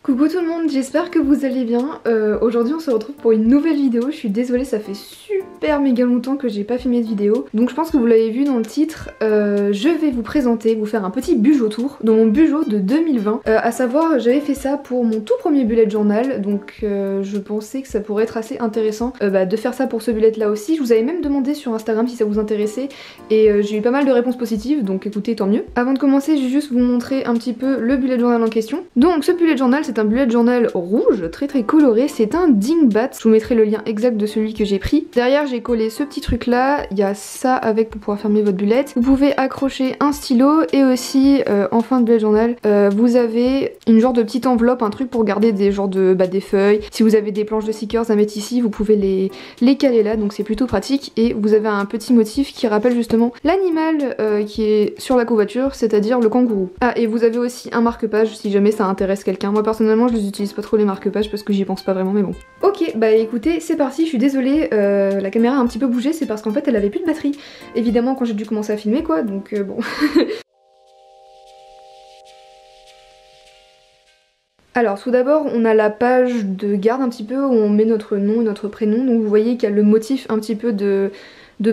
Coucou tout le monde, j'espère que vous allez bien. Aujourd'hui on se retrouve pour une nouvelle vidéo. Je suis désolée, ça fait super méga longtemps que j'ai pas filmé de vidéo. Donc je pense que vous l'avez vu dans le titre, je vais vous présenter, vous faire un petit Bujo tour dans mon Bujo de 2020. À savoir, j'avais fait ça pour mon tout premier bullet journal, donc je pensais que ça pourrait être assez intéressant de faire ça pour ce bullet là aussi. Je vous avais même demandé sur Instagram si ça vous intéressait et j'ai eu pas mal de réponses positives, donc écoutez, tant mieux. Avant de commencer, je vais juste vous montrer un petit peu le bullet journal en question. Donc ce bullet journal, c'est un bullet journal rouge, très coloré, c'est un Dingbat. Je vous mettrai le lien exact de celui que j'ai pris. Derrière j'ai collé ce petit truc là, il y a ça avec pour pouvoir fermer votre bullet. Vous pouvez accrocher un stylo et aussi en fin de bullet journal vous avez une genre de petite enveloppe, un truc pour garder des genres de des feuilles. Si vous avez des planches de stickers à mettre ici, vous pouvez les caler là, donc c'est plutôt pratique. Et vous avez un petit motif qui rappelle justement l'animal qui est sur la couverture, c'est-à-dire le kangourou. Ah, et vous avez aussi un marque-page si jamais ça intéresse quelqu'un. Moi personnellement je les utilise pas trop les marque-pages parce que j'y pense pas vraiment, mais bon. Ok, bah écoutez, c'est parti, je suis désolée, la caméra a un petit peu bougé, c'est parce qu'en fait elle avait plus de batterie. Évidemment quand j'ai dû commencer à filmer quoi, donc bon. Alors tout d'abord on a la page de garde un petit peu où on met notre nom et notre prénom, donc vous voyez qu'il y a le motif un petit peu de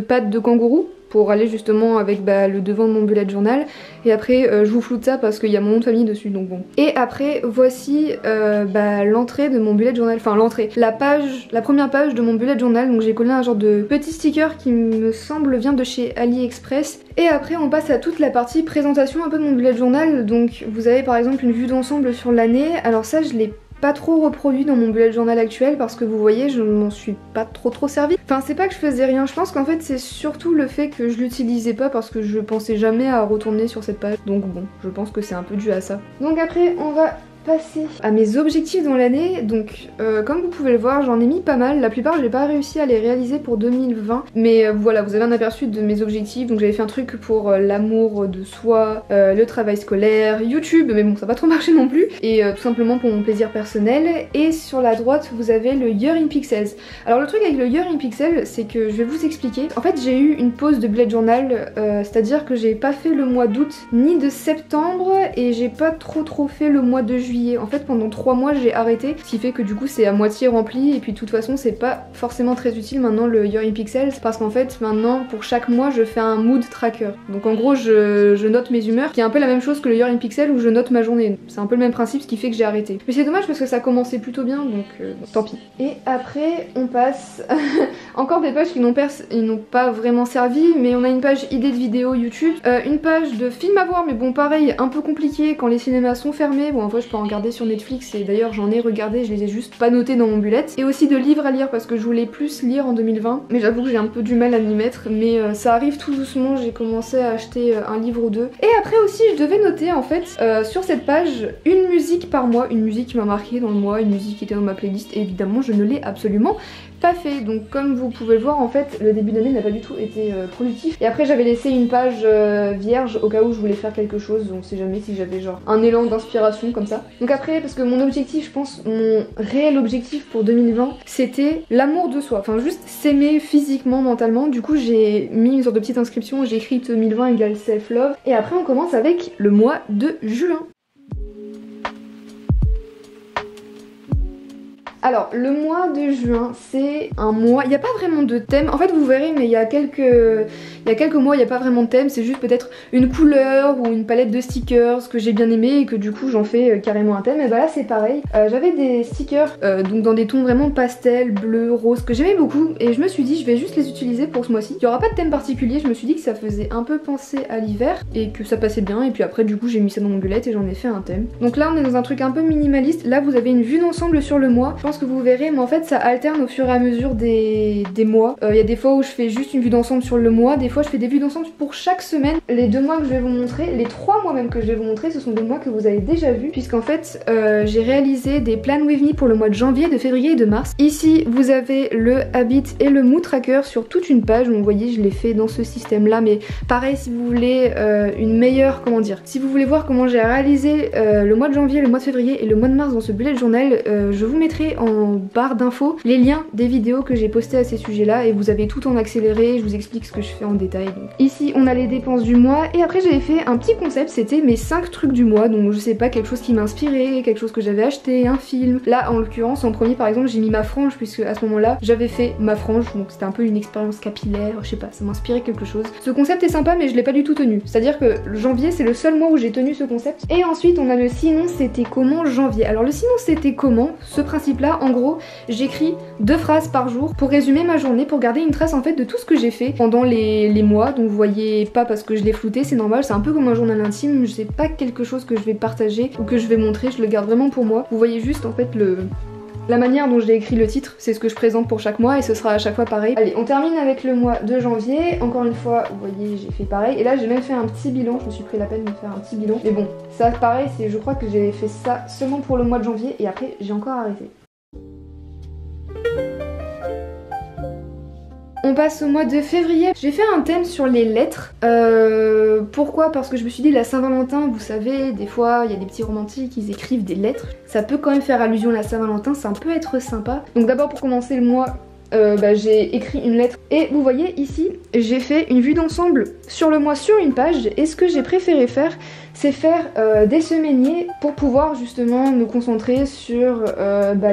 pattes de kangourou pour aller justement avec le devant de mon bullet journal. Et après je vous floute ça parce qu'il y a mon nom de famille dessus, donc bon. Et après voici l'entrée de mon bullet journal, enfin l'entrée, la première page de mon bullet journal. Donc j'ai collé un genre de petit sticker qui me semble vient de chez AliExpress. Et après on passe à toute la partie présentation un peu de mon bullet journal. Donc vous avez par exemple une vue d'ensemble sur l'année. Alors ça je l'ai pas trop reproduit dans mon bullet journal actuel parce que vous voyez je m'en suis pas trop servi. Enfin c'est pas que je faisais rien, je pense qu'en fait c'est surtout le fait que je l'utilisais pas parce que je pensais jamais à retourner sur cette page. Donc bon, je pense que c'est un peu dû à ça. Donc après on va passer à mes objectifs dans l'année. Donc comme vous pouvez le voir j'en ai mis pas mal, la plupart j'ai pas réussi à les réaliser pour 2020 mais voilà, vous avez un aperçu de mes objectifs. Donc j'avais fait un truc pour l'amour de soi, le travail scolaire, YouTube, mais bon ça va pas trop marché non plus, et tout simplement pour mon plaisir personnel. Et sur la droite vous avez le Year in Pixels. Alors le truc avec le Year in Pixels c'est que je vais vous expliquer. En fait j'ai eu une pause de bullet journal, c'est à dire que j'ai pas fait le mois d'août ni de septembre et j'ai pas trop fait le mois de juillet. En fait pendant 3 mois j'ai arrêté, ce qui fait que du coup c'est à moitié rempli. Et puis de toute façon c'est pas forcément très utile maintenant le Year in Pixels, parce qu'en fait maintenant pour chaque mois je fais un mood tracker. Donc en gros je note mes humeurs, qui est un peu la même chose que le Year in Pixels où je note ma journée. C'est un peu le même principe, ce qui fait que j'ai arrêté. Mais c'est dommage parce que ça commençait plutôt bien, donc bon, tant pis. Et après on passe encore des pages qui n'ont pas vraiment servi, mais on a une page idée de vidéo YouTube, une page de film à voir, mais bon pareil un peu compliqué quand les cinémas sont fermés. Bon en vrai je peux en regarder sur Netflix et d'ailleurs j'en ai regardé, je les ai juste pas notés dans mon bullet. Et aussi de livres à lire parce que je voulais plus lire en 2020, mais j'avoue que j'ai un peu du mal à m'y mettre, mais ça arrive tout doucement. J'ai commencé à acheter un livre ou deux. Et après aussi je devais noter en fait sur cette page une musique par mois, une musique qui m'a marqué dans le mois, une musique qui était dans ma playlist, et évidemment je ne l'ai absolument pas fait. Donc comme vous pouvez le voir en fait le début d'année n'a pas du tout été productif. Et après j'avais laissé une page vierge au cas où je voulais faire quelque chose, on sait jamais si j'avais genre un élan d'inspiration comme ça. Donc après parce que mon objectif, je pense mon réel objectif pour 2020 c'était l'amour de soi, enfin juste s'aimer physiquement, mentalement. Du coup j'ai mis une sorte de petite inscription, j'ai écrit 2020 égale self-love. Et après on commence avec le mois de juin. Alors le mois de juin c'est un mois, il n'y a pas vraiment de thème, en fait vous verrez, mais il y a quelques mois il n'y a pas vraiment de thème, c'est juste peut-être une couleur ou une palette de stickers que j'ai bien aimé et que du coup j'en fais carrément un thème. Et bah là c'est pareil, j'avais des stickers donc dans des tons vraiment pastel, bleu, rose, que j'aimais beaucoup, et je me suis dit je vais juste les utiliser pour ce mois-ci. Il n'y aura pas de thème particulier, je me suis dit que ça faisait un peu penser à l'hiver et que ça passait bien, et puis après du coup j'ai mis ça dans mon bullet et j'en ai fait un thème. Donc là on est dans un truc un peu minimaliste, là vous avez une vue d'ensemble sur le mois. pense que vous verrez, mais en fait ça alterne au fur et à mesure des mois. Il y a des fois où je fais juste une vue d'ensemble sur le mois, des fois je fais des vues d'ensemble pour chaque semaine. Les 2 mois que je vais vous montrer, les 3 mois même que je vais vous montrer, ce sont des mois que vous avez déjà vus, puisqu'en fait j'ai réalisé des plans with me pour le mois de janvier, de février et de mars. Ici vous avez le habit et le mood tracker sur toute une page, donc vous voyez je l'ai fait dans ce système là, mais pareil si vous voulez une meilleure, comment dire, si vous voulez voir comment j'ai réalisé le mois de janvier, le mois de février et le mois de mars dans ce bullet journal, je vous mettrai en barre d'infos les liens des vidéos que j'ai postées à ces sujets là et vous avez tout en accéléré, je vous explique ce que je fais en détail. Donc, ici on a les dépenses du mois et après j'avais fait un petit concept, c'était mes 5 trucs du mois, donc je sais pas, quelque chose qui m'a inspiré, quelque chose que j'avais acheté, un film. Là en l'occurrence en premier par exemple j'ai mis ma frange, puisque à ce moment là j'avais fait ma frange, donc c'était un peu une expérience capillaire, je sais pas, ça m'inspirait quelque chose. Ce concept est sympa mais je l'ai pas du tout tenu, c'est à dire que janvier c'est le seul mois où j'ai tenu ce concept. Et ensuite on a le sinon c'était comment janvier. Alors le sinon c'était comment, ce principe là en gros j'écris 2 phrases par jour pour résumer ma journée, pour garder une trace en fait de tout ce que j'ai fait pendant les mois. Donc vous voyez pas parce que je l'ai flouté, c'est normal, c'est un peu comme un journal intime, je sais pas quelque chose que je vais partager ou que je vais montrer, je le garde vraiment pour moi. Vous voyez juste en fait la manière dont j'ai écrit le titre, c'est ce que je présente pour chaque mois et ce sera à chaque fois pareil. Allez, on termine avec le mois de janvier. Encore une fois, vous voyez, j'ai fait pareil. Et là, j'ai même fait un petit bilan. Je me suis pris la peine de faire un petit bilan. Mais bon, ça pareil, je crois que j'ai fait ça seulement pour le mois de janvier et après, j'ai encore arrêté. On passe au mois de février. J'ai fait un thème sur les lettres. Pourquoi? Parce que je me suis dit la Saint-Valentin, vous savez, des fois il y a des petits romantiques, ils écrivent des lettres. Ça peut quand même faire allusion à la Saint-Valentin, ça peut être sympa. Donc d'abord pour commencer le mois, j'ai écrit une lettre. Et vous voyez ici, j'ai fait une vue d'ensemble sur le mois sur une page. Et ce que j'ai préféré faire, c'est faire des semainiers pour pouvoir justement me concentrer sur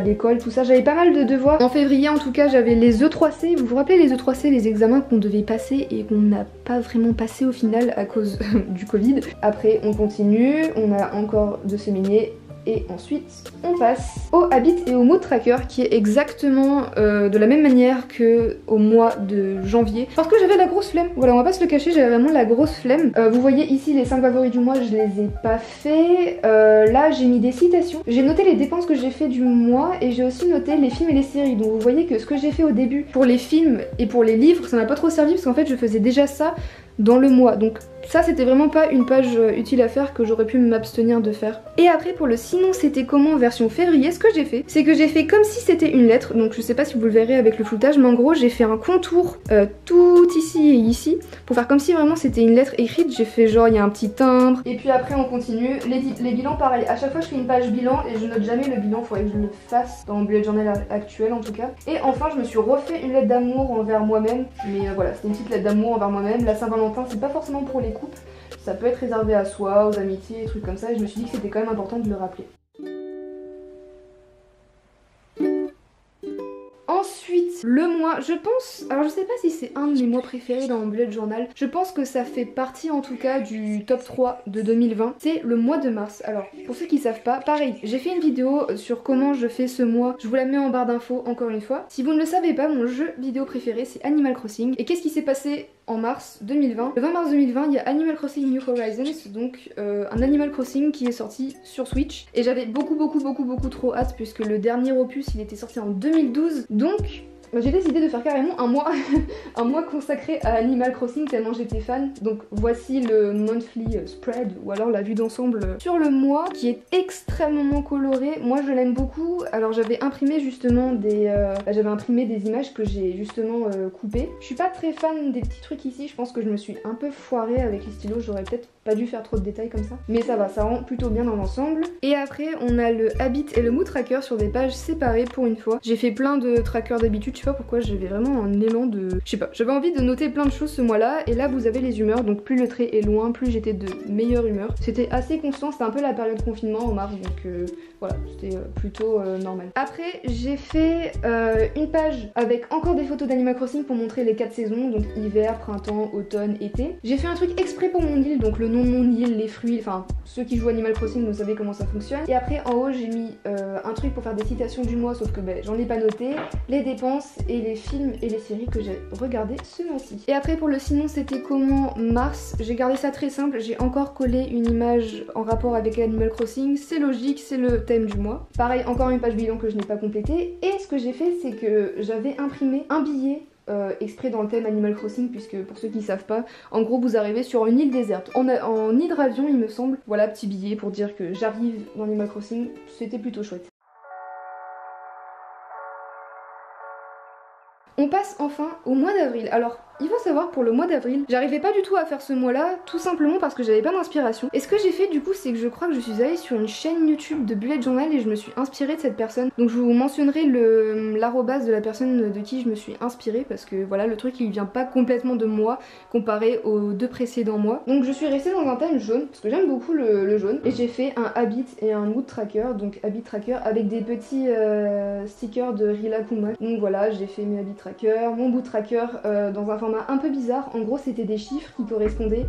l'école, tout ça. J'avais pas mal de devoirs. En février en tout cas j'avais les E3C. Vous vous rappelez les E3C, les examens qu'on devait passer et qu'on n'a pas vraiment passé au final à cause du Covid. Après on continue, on a encore 2 semainiers. Et ensuite on passe au habit et au mood tracker qui est exactement de la même manière que au mois de janvier, parce que j'avais la grosse flemme. Voilà, on va pas se le cacher, j'avais vraiment la grosse flemme. Vous voyez ici les 5 favoris du mois, je les ai pas fait. Là j'ai mis des citations, j'ai noté les dépenses que j'ai fait du mois et j'ai aussi noté les films et les séries. Donc vous voyez que ce que j'ai fait au début pour les films et pour les livres, ça m'a pas trop servi parce qu'en fait je faisais déjà ça dans le mois. Donc ça c'était vraiment pas une page utile à faire que j'aurais pu m'abstenir de faire. Et après pour le sinon c'était comment version février, ce que j'ai fait c'est que j'ai fait comme si c'était une lettre. Donc je sais pas si vous le verrez avec le floutage, mais en gros j'ai fait un contour tout ici et ici pour faire comme si vraiment c'était une lettre écrite. J'ai fait genre il y a un petit timbre et puis après on continue. Les bilans pareil, à chaque fois je fais une page bilan et je note jamais le bilan, faudrait que je le fasse dans mon bullet journal actuel en tout cas. Et enfin je me suis refait une lettre d'amour envers moi-même, mais voilà c'était une petite lettre d'amour envers moi-même. La Saint-Valentin c'est pas forcément pour les couples, ça peut être réservé à soi, aux amitiés, des trucs comme ça, et je me suis dit que c'était quand même important de le rappeler. Ensuite, le mois, je pense, alors je sais pas si c'est un de mes mois préférés dans mon bullet journal, je pense que ça fait partie en tout cas du top 3 de 2020, c'est le mois de mars. Alors, pour ceux qui savent pas, pareil, j'ai fait une vidéo sur comment je fais ce mois, je vous la mets en barre d'infos encore une fois. Si vous ne le savez pas, mon jeu vidéo préféré c'est Animal Crossing, et qu'est-ce qui s'est passé en mars 2020? Le 20 mars 2020, il y a Animal Crossing New Horizons, donc un Animal Crossing qui est sorti sur Switch. Et j'avais beaucoup trop hâte puisque le dernier opus il était sorti en 2012. Donc j'ai décidé de faire carrément un mois, un mois consacré à Animal Crossing tellement j'étais fan. Donc voici le monthly spread ou alors la vue d'ensemble sur le mois qui est extrêmement coloré. Moi je l'aime beaucoup. Alors j'avais imprimé justement des images que j'ai justement coupées. Je suis pas très fan des petits trucs ici. Je pense que je me suis un peu foirée avec les stylos. J'aurais peut-être pas dû faire trop de détails comme ça. Mais ça va, ça rend plutôt bien dans l'ensemble. Et après on a le habit et le mood tracker sur des pages séparées pour une fois. J'ai fait plein de trackers d'habitude. Je sais pas pourquoi, j'avais vraiment un élan de... Je sais pas, j'avais envie de noter plein de choses ce mois-là. Et là vous avez les humeurs, donc plus le trait est loin, plus j'étais de meilleure humeur. C'était assez constant, c'était un peu la période confinement en mars, donc voilà, c'était plutôt normal. Après j'ai fait une page avec encore des photos d'Animal Crossing pour montrer les 4 saisons, donc hiver, printemps, automne, été. J'ai fait un truc exprès pour mon île, donc le nom de mon île, les fruits, enfin ceux qui jouent Animal Crossing vous savez comment ça fonctionne. Et après en haut j'ai mis un truc pour faire des citations du mois, sauf que j'en ai pas noté, les dépenses vacances et les films et les séries que j'ai regardés ce mois-ci. Et après pour le sinon c'était comment mars, j'ai gardé ça très simple, j'ai encore collé une image en rapport avec Animal Crossing, c'est logique, c'est le thème du mois. Pareil, encore une page bilan que je n'ai pas complétée, et ce que j'ai fait c'est que j'avais imprimé un billet exprès dans le thème Animal Crossing, puisque pour ceux qui savent pas, en gros vous arrivez sur une île déserte, en hydravion il me semble, voilà petit billet pour dire que j'arrive dans Animal Crossing, c'était plutôt chouette. On passe enfin au mois d'avril. Alors, il faut savoir pour le mois d'avril, j'arrivais pas du tout à faire ce mois-là, tout simplement parce que j'avais pas d'inspiration. Et ce que j'ai fait du coup, c'est que je crois que je suis allée sur une chaîne YouTube de Bullet Journal et je me suis inspirée de cette personne. Donc je vous mentionnerai l'arrobase de la personne de qui je me suis inspirée, parce que voilà, le truc il vient pas complètement de moi comparé aux 2 précédents mois. Donc je suis restée dans un thème jaune, parce que j'aime beaucoup le jaune, et j'ai fait un habit et un mood tracker, donc habit tracker avec des petits stickers de Rilakkuma. Donc voilà, j'ai fait mes habit tracker, mon mood tracker dans un format un peu bizarre. En gros c'était des chiffres qui correspondaient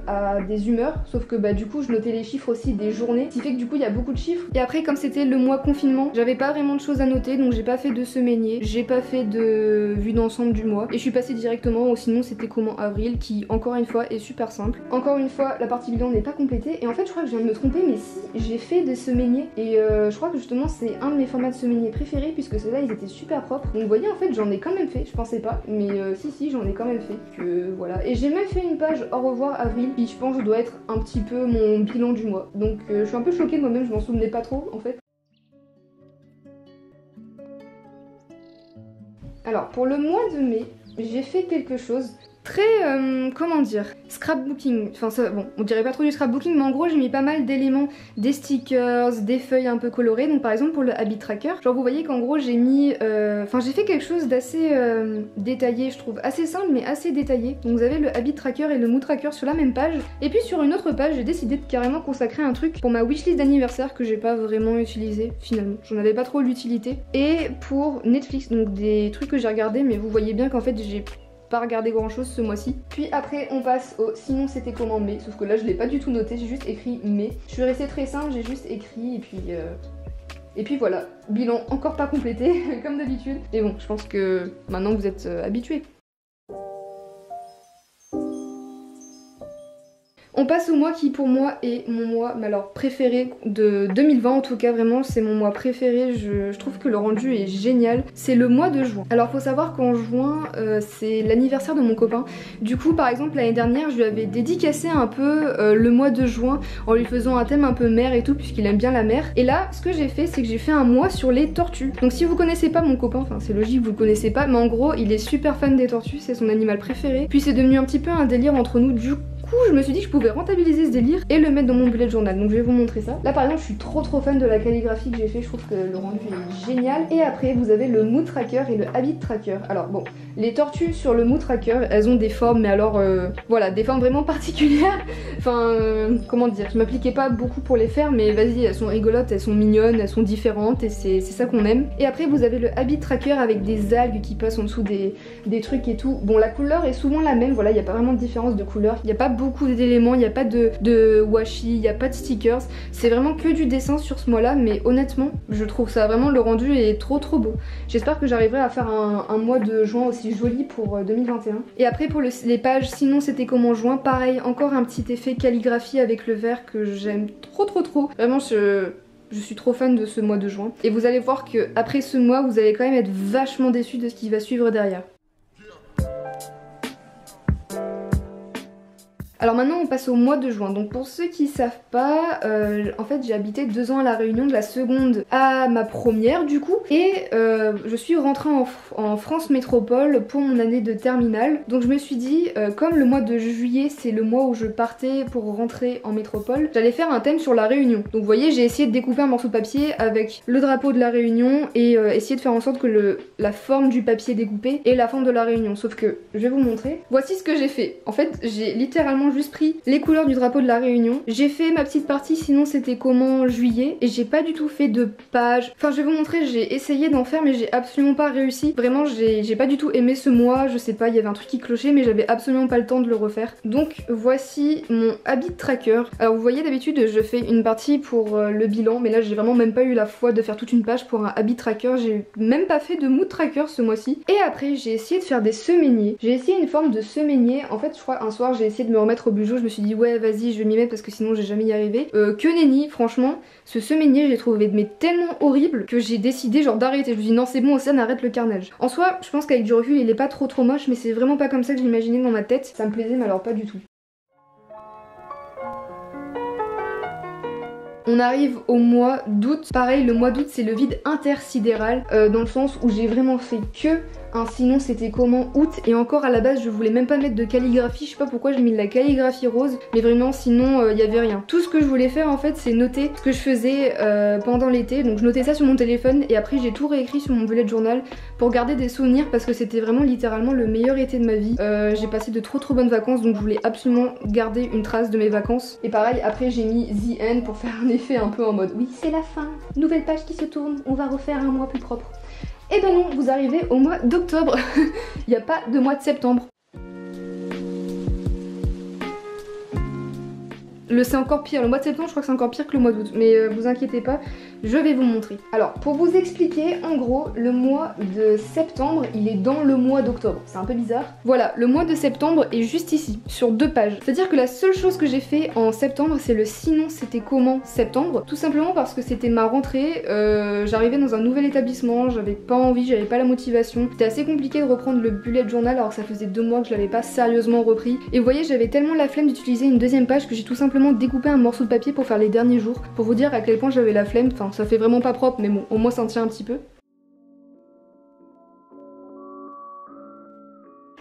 à des humeurs, sauf que bah du coup je notais les chiffres aussi des journées, ce qui fait que du coup il y a beaucoup de chiffres. Et après comme c'était le mois confinement, j'avais pas vraiment de choses à noter, donc j'ai pas fait de semainier, j'ai pas fait de vue d'ensemble du mois, et je suis passée directement au sinon c'était comment avril, qui encore une fois est super simple. Encore une fois la partie bilan n'est pas complétée, et en fait je crois que je viens de me tromper, mais si j'ai fait des semainiers, et je crois que justement c'est un de mes formats de semainiers préférés, puisque ceux-là ils étaient super propres. Donc vous voyez en fait j'en ai quand même fait, je pensais pas, mais si j'en ai quand même fait, que voilà. Et j'ai même fait une page au revoir avril, qui je pense doit être un petit peu mon bilan du mois. Donc je suis un peu choquée de moi-même, je m'en souvenais pas trop en fait. Alors pour le mois de mai, j'ai fait quelque chose très, comment dire, scrapbooking, enfin ça, bon, on dirait pas trop du scrapbooking, mais en gros j'ai mis pas mal d'éléments, des stickers, des feuilles un peu colorées. Donc par exemple pour le habit tracker, genre vous voyez qu'en gros j'ai mis, enfin j'ai fait quelque chose d'assez détaillé, je trouve, assez simple mais assez détaillé. Donc vous avez le habit tracker et le mood tracker sur la même page, et puis sur une autre page j'ai décidé de carrément consacrer un truc pour ma wishlist d'anniversaire que j'ai pas vraiment utilisé finalement, j'en avais pas trop l'utilité, et pour Netflix, donc des trucs que j'ai regardé, mais vous voyez bien qu'en fait j'ai pas regardé grand chose ce mois-ci. Puis après on passe au sinon c'était comment mai, sauf que là je l'ai pas du tout noté, j'ai juste écrit mai. Je suis restée très simple, j'ai juste écrit et puis voilà, bilan encore pas complété comme d'habitude. Mais bon, je pense que maintenant vous êtes habitués. On passe au mois qui pour moi est mon mois, mais alors préféré de 2020 en tout cas, vraiment c'est mon mois préféré, je trouve que le rendu est génial. C'est le mois de juin. Alors faut savoir qu'en juin c'est l'anniversaire de mon copain. Du coup par exemple l'année dernière je lui avais dédicacé un peu le mois de juin en lui faisant un thème un peu mer et tout, puisqu'il aime bien la mer. Et là ce que j'ai fait c'est que j'ai fait un mois sur les tortues. Donc si vous connaissez pas mon copain, enfin c'est logique vous le connaissez pas, mais en gros il est super fan des tortues, c'est son animal préféré. Puis c'est devenu un petit peu un délire entre nous, du coup je me suis dit que je pouvais rentabiliser ce délire et le mettre dans mon bullet journal, donc je vais vous montrer ça. Là par exemple je suis trop fan de la calligraphie que j'ai fait, je trouve que le rendu est génial. Et après vous avez le mood tracker et le habit tracker. Alors bon, les tortues sur le mood tracker elles ont des formes, mais alors voilà, des formes vraiment particulières. Enfin comment dire, je m'appliquais pas beaucoup pour les faire, mais vas-y, elles sont rigolotes, elles sont mignonnes, elles sont différentes, et c'est ça qu'on aime. Et après vous avez le habit tracker avec des algues qui passent en dessous des trucs et tout. Bon la couleur est souvent la même, voilà, il n'y a pas vraiment de différence de couleur, il n'y a pas beaucoup d'éléments, il n'y a pas de washi, il n'y a pas de stickers, c'est vraiment que du dessin sur ce mois là, mais honnêtement je trouve ça vraiment, le rendu est trop beau. J'espère que j'arriverai à faire un mois de juin aussi joli pour 2021. Et après pour les pages sinon c'était comment juin, pareil, encore un petit effet calligraphie avec le vert que j'aime trop. Vraiment je suis trop fan de ce mois de juin. Et vous allez voir que après ce mois vous allez quand même être vachement déçus de ce qui va suivre derrière. Alors maintenant on passe au mois de juin. Donc pour ceux qui savent pas, en fait j'ai habité 2 ans à La Réunion, de la seconde à ma première du coup, et je suis rentrée en France métropole pour mon année de terminale. Donc je me suis dit, comme le mois de juillet c'est le mois où je partais pour rentrer en métropole, j'allais faire un thème sur La Réunion. Donc vous voyez, j'ai essayé de découper un morceau de papier avec le drapeau de La Réunion et essayer de faire en sorte que la forme du papier découpé ait la forme de La Réunion. Sauf que je vais vous montrer. Voici ce que j'ai fait. En fait j'ai littéralement vraiment juste pris les couleurs du drapeau de la Réunion. J'ai fait ma petite partie sinon c'était comment juillet et j'ai pas du tout fait de page. Enfin je vais vous montrer, j'ai essayé d'en faire mais j'ai absolument pas réussi. Vraiment j'ai pas du tout aimé ce mois, je sais pas, il y avait un truc qui clochait mais j'avais absolument pas le temps de le refaire. Donc voici mon habit tracker. Alors vous voyez d'habitude je fais une partie pour le bilan mais là j'ai vraiment même pas eu la foi de faire toute une page pour un habit tracker. J'ai même pas fait de mood tracker ce mois-ci. Et après j'ai essayé de faire des semainiers. J'ai essayé une forme de semainier. En fait je crois un soir j'ai essayé de me remettre au bijou, je me suis dit ouais vas-y je vais m'y mettre parce que sinon j'ai jamais y arrivé. Que nenni, franchement ce semainier j'ai trouvé mais tellement horrible que j'ai décidé genre d'arrêter. Je me suis dit non c'est bon Océane arrête le carnage. En soi je pense qu'avec du recul il est pas trop moche mais c'est vraiment pas comme ça que je l'imaginais dans ma tête. Ça me plaisait mais alors pas du tout. On arrive au mois d'août. Pareil, le mois d'août c'est le vide intersidéral dans le sens où j'ai vraiment fait que un sinon c'était comment août et encore à la base je voulais même pas mettre de calligraphie, je sais pas pourquoi j'ai mis de la calligraphie rose mais vraiment sinon il y avait rien. Tout ce que je voulais faire en fait c'est noter ce que je faisais pendant l'été, donc je notais ça sur mon téléphone et après j'ai tout réécrit sur mon bullet journal pour garder des souvenirs parce que c'était vraiment littéralement le meilleur été de ma vie. J'ai passé de trop bonnes vacances donc je voulais absolument garder une trace de mes vacances et pareil après j'ai mis The End pour faire un effet un peu en mode oui c'est la fin, nouvelle page qui se tourne, on va refaire un mois plus propre. Et ben non, vous arrivez au mois d'octobre. Il n'y a pas de mois de septembre. C'est encore pire, le mois de septembre je crois que c'est encore pire que le mois d'août, mais vous inquiétez pas, je vais vous montrer. Alors pour vous expliquer, en gros le mois de septembre il est dans le mois d'octobre, c'est un peu bizarre. Voilà, le mois de septembre est juste ici, sur 2 pages. C'est-à-dire que la seule chose que j'ai fait en septembre c'est le sinon c'était comment septembre, tout simplement parce que c'était ma rentrée, j'arrivais dans un nouvel établissement, j'avais pas envie, j'avais pas la motivation. C'était assez compliqué de reprendre le bullet journal alors que ça faisait 2 mois que je l'avais pas sérieusement repris. Et vous voyez j'avais tellement la flemme d'utiliser une deuxième page que j'ai tout simplement découper un morceau de papier pour faire les derniers jours, pour vous dire à quel point j'avais la flemme. Enfin ça fait vraiment pas propre mais bon au moins ça en tient un petit peu.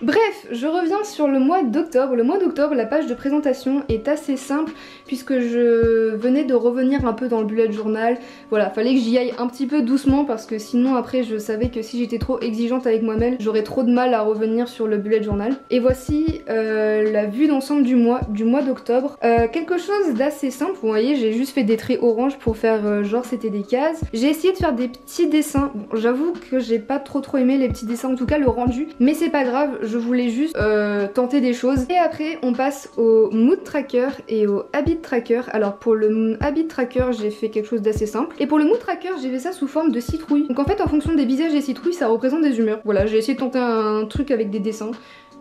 Bref, je reviens sur le mois d'octobre. Le mois d'octobre, la page de présentation est assez simple puisque je venais de revenir un peu dans le bullet journal. Voilà, fallait que j'y aille un petit peu doucement parce que sinon après je savais que si j'étais trop exigeante avec moi-même, j'aurais trop de mal à revenir sur le bullet journal. Et voici la vue d'ensemble du mois d'octobre. Quelque chose d'assez simple, vous voyez, j'ai juste fait des traits orange pour faire genre c'était des cases. J'ai essayé de faire des petits dessins. Bon, j'avoue que j'ai pas trop aimé les petits dessins, en tout cas le rendu, mais c'est pas grave. Je voulais juste tenter des choses. Et après on passe au mood tracker et au habit tracker. Alors pour le habit tracker j'ai fait quelque chose d'assez simple et pour le mood tracker j'ai fait ça sous forme de citrouille. Donc en fait en fonction des visages des citrouilles ça représente des humeurs. Voilà, j'ai essayé de tenter un truc avec des dessins.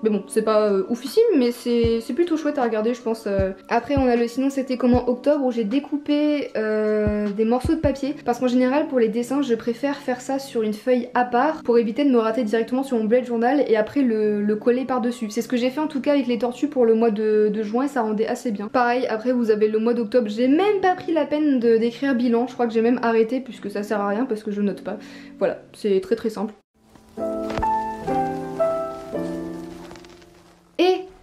Mais bon, c'est pas oufissime, mais c'est plutôt chouette à regarder, je pense. Après, on a le sinon c'était comment octobre où j'ai découpé des morceaux de papier. Parce qu'en général, pour les dessins, je préfère faire ça sur une feuille à part pour éviter de me rater directement sur mon bullet journal et après le coller par-dessus. C'est ce que j'ai fait en tout cas avec les tortues pour le mois de juin et ça rendait assez bien. Pareil, après vous avez le mois d'octobre, j'ai même pas pris la peine d'écrire bilan. Je crois que j'ai même arrêté puisque ça sert à rien parce que je note pas. Voilà, c'est très simple.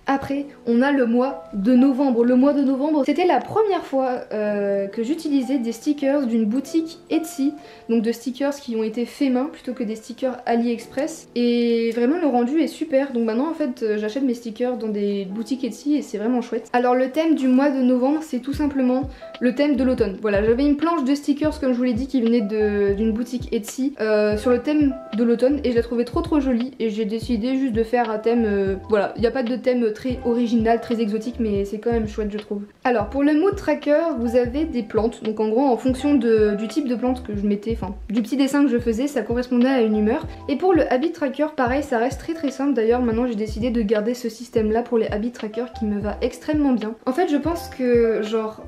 Après, on a le mois de novembre. Le mois de novembre, c'était la première fois que j'utilisais des stickers d'une boutique Etsy. Donc de stickers qui ont été faits main plutôt que des stickers AliExpress. Et vraiment le rendu est super. Donc maintenant en fait j'achète mes stickers dans des boutiques Etsy et c'est vraiment chouette. Alors le thème du mois de novembre c'est tout simplement le thème de l'automne. Voilà, j'avais une planche de stickers comme je vous l'ai dit qui venait d'une boutique Etsy sur le thème de l'automne et je la trouvais trop jolie et j'ai décidé juste de faire un thème, voilà, il n'y a pas de thème très original, très exotique mais c'est quand même chouette je trouve. Alors pour le mood tracker vous avez des plantes, donc en gros en fonction du type de plante que je mettais, enfin du petit dessin que je faisais ça correspondait à une humeur. Et pour le habit tracker pareil ça reste très simple, d'ailleurs maintenant j'ai décidé de garder ce système là pour les habit trackers qui me va extrêmement bien. En fait je pense que genre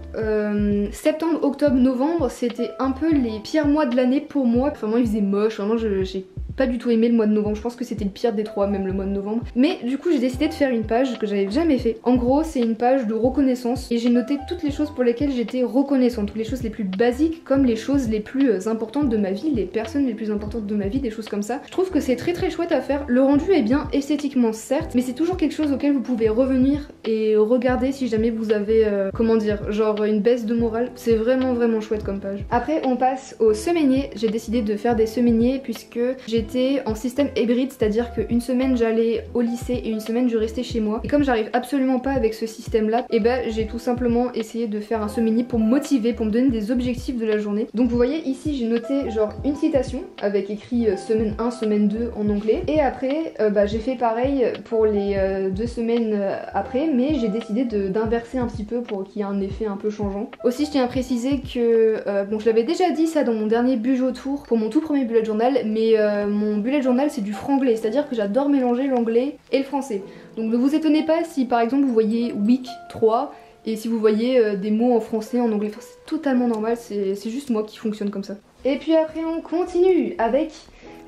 septembre, octobre, novembre c'était un peu les pires mois de l'année pour moi. Vraiment il faisait moche, vraiment j'ai pas du tout aimé le mois de novembre, je pense que c'était le pire des trois, même le mois de novembre. Mais du coup j'ai décidé de faire une page que j'avais jamais fait. En gros c'est une page de reconnaissance et j'ai noté toutes les choses pour lesquelles j'étais reconnaissante, toutes les choses les plus basiques comme les choses les plus importantes de ma vie, les personnes les plus importantes de ma vie, des choses comme ça. Je trouve que c'est très chouette à faire. Le rendu est bien esthétiquement certes, mais c'est toujours quelque chose auquel vous pouvez revenir et regarder si jamais vous avez, comment dire, genre une baisse de morale. C'est vraiment chouette comme page. Après on passe aux semainiers. J'ai décidé de faire des semainiers puisque j'ai j'étais en système hybride, c'est-à-dire qu'une semaine j'allais au lycée et une semaine je restais chez moi. Et comme j'arrive absolument pas avec ce système là, et ben j'ai tout simplement essayé de faire un semainier pour me motiver, pour me donner des objectifs de la journée. Donc vous voyez ici j'ai noté genre une citation avec écrit semaine 1, semaine 2 en anglais. Et après j'ai fait pareil pour les 2 semaines après, mais j'ai décidé d'inverser un petit peu pour qu'il y ait un effet un peu changeant. Aussi je tiens à préciser que, bon je l'avais déjà dit ça dans mon dernier Bujo Tour pour mon tout premier bullet journal, mais mon bullet journal c'est du franglais, c'est-à-dire que j'adore mélanger l'anglais et le français. Donc ne vous étonnez pas si par exemple vous voyez week 3 et si vous voyez des mots en français, en anglais, enfin, c'est totalement normal, c'est juste moi qui fonctionne comme ça. Et puis après on continue avec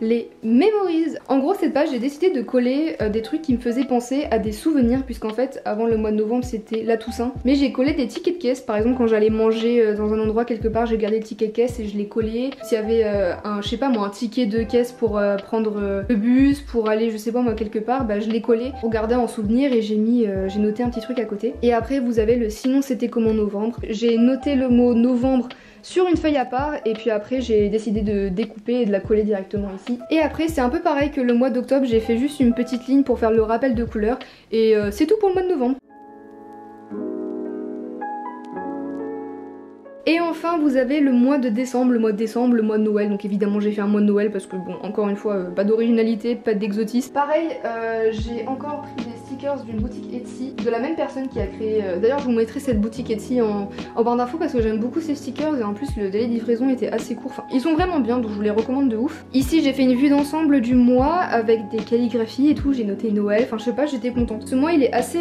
les memories. En gros cette page j'ai décidé de coller des trucs qui me faisaient penser à des souvenirs, puisqu'en fait avant le mois de novembre c'était la Toussaint, mais j'ai collé des tickets de caisse. Par exemple quand j'allais manger dans un endroit quelque part, j'ai gardé le ticket de caisse et je l'ai collé. S'il y avait je sais pas moi, un ticket de caisse pour prendre le bus, pour aller je sais pas moi quelque part, bah je l'ai collé pour garder en souvenir et j'ai noté un petit truc à côté. Et après vous avez le sinon c'était comment novembre. J'ai noté le mot novembre sur une feuille à part et puis après j'ai décidé de découper et de la coller directement ici. Et après c'est un peu pareil que le mois d'octobre, j'ai fait juste une petite ligne pour faire le rappel de couleur et c'est tout pour le mois de novembre. Et enfin vous avez le mois de décembre, le mois de Noël. Donc évidemment j'ai fait un mois de Noël parce que bon encore une fois pas d'originalité, pas d'exotisme. Pareil j'ai encore pris des stickers d'une boutique Etsy de la même personne qui a créé, d'ailleurs je vous mettrai cette boutique Etsy en barre d'infos parce que j'aime beaucoup ces stickers et en plus le délai de livraison était assez court, enfin ils sont vraiment bien donc je vous les recommande de ouf. Ici j'ai fait une vue d'ensemble du mois avec des calligraphies et tout, j'ai noté Noël, enfin je sais pas, j'étais contente. Ce mois il est assez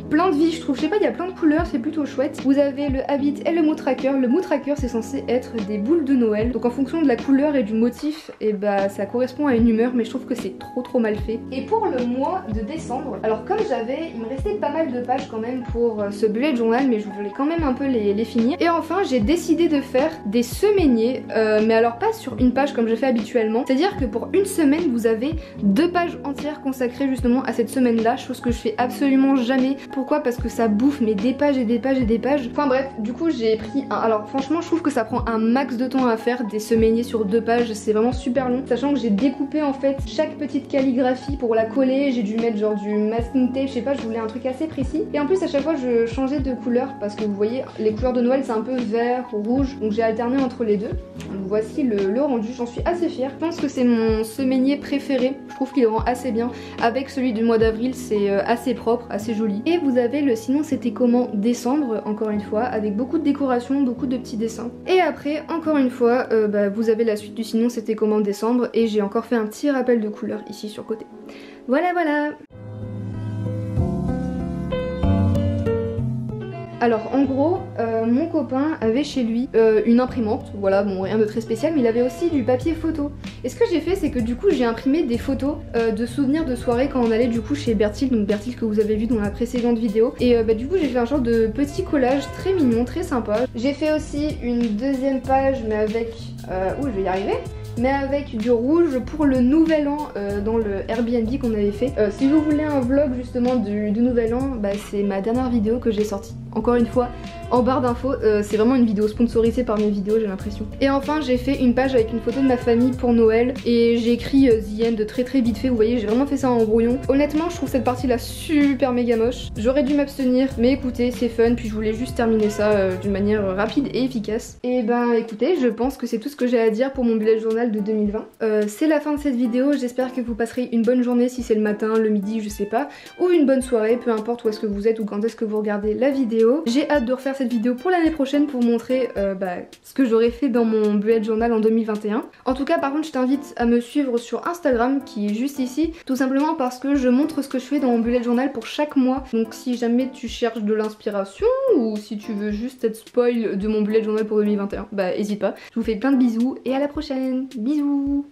plein de vie je trouve, je sais pas, il y a plein de couleurs, c'est plutôt chouette. Vous avez le habit et le mood tracker. Le mood tracker c'est censé être des boules de Noël, donc en fonction de la couleur et du motif et bah ça correspond à une humeur, mais je trouve que c'est trop mal fait. Et pour le mois de décembre, alors comme il me restait pas mal de pages quand même pour ce bullet journal, mais je voulais quand même un peu les finir. Et enfin j'ai décidé de faire des semainiers, mais alors pas sur une page comme je fais habituellement, c'est à dire que pour une semaine vous avez 2 pages entières consacrées justement à cette semaine là, chose que je fais absolument jamais. Pourquoi? Parce que ça bouffe mais des pages et des pages et des pages. Enfin bref, du coup j'ai pris un... Alors franchement je trouve que ça prend un max de temps à faire des semainiers sur 2 pages, c'est vraiment super long, sachant que j'ai découpé en fait chaque petite calligraphie pour la coller, j'ai dû mettre genre du masking tape, je sais pas, je voulais un truc assez précis. Et en plus à chaque fois je changeais de couleur parce que vous voyez les couleurs de Noël c'est un peu vert, rouge, donc j'ai alterné entre les deux. Donc voici le rendu, j'en suis assez fière. Je pense que c'est mon semainier préféré, je trouve qu'il rend assez bien. Avec celui du mois d'avril c'est assez propre, assez joli. Et vous avez le sinon c'était comment décembre, encore une fois, avec beaucoup de décorations, beaucoup de petits dessins. Et après encore une fois vous avez la suite du sinon c'était comment décembre et j'ai encore fait un petit rappel de couleur ici sur le côté. Voilà. Alors en gros, mon copain avait chez lui une imprimante, voilà, bon rien de très spécial, mais il avait aussi du papier photo. Et ce que j'ai fait c'est que du coup j'ai imprimé des photos de souvenirs de soirée quand on allait du coup chez Bertil, donc Bertil que vous avez vu dans la précédente vidéo. Et du coup j'ai fait un genre de petit collage très mignon, très sympa. J'ai fait aussi une deuxième page mais avec... je vais y arriver, mais avec du rouge pour le nouvel an dans le Airbnb qu'on avait fait. Si vous voulez un vlog justement du nouvel an, c'est ma dernière vidéo que j'ai sortie. Encore une fois, en barre d'infos, c'est vraiment une vidéo sponsorisée par mes vidéos, j'ai l'impression. Et enfin, j'ai fait une page avec une photo de ma famille pour Noël et j'ai écrit The End très vite fait, vous voyez, j'ai vraiment fait ça en brouillon. Honnêtement, je trouve cette partie là super méga moche. J'aurais dû m'abstenir, mais écoutez, c'est fun, puis je voulais juste terminer ça d'une manière rapide et efficace. Et écoutez, je pense que c'est tout ce que j'ai à dire pour mon bullet journal de 2020. C'est la fin de cette vidéo, j'espère que vous passerez une bonne journée si c'est le matin, le midi, je sais pas, ou une bonne soirée, peu importe où est-ce que vous êtes ou quand est-ce que vous regardez la vidéo. J'ai hâte de refaire cette vidéo pour l'année prochaine pour vous montrer ce que j'aurais fait dans mon bullet journal en 2021. En tout cas par contre je t'invite à me suivre sur Instagram qui est juste ici, tout simplement parce que je montre ce que je fais dans mon bullet journal pour chaque mois. Donc si jamais tu cherches de l'inspiration ou si tu veux juste être spoil de mon bullet journal pour 2021, hésite pas. Je vous fais plein de bisous et à la prochaine. Bisous.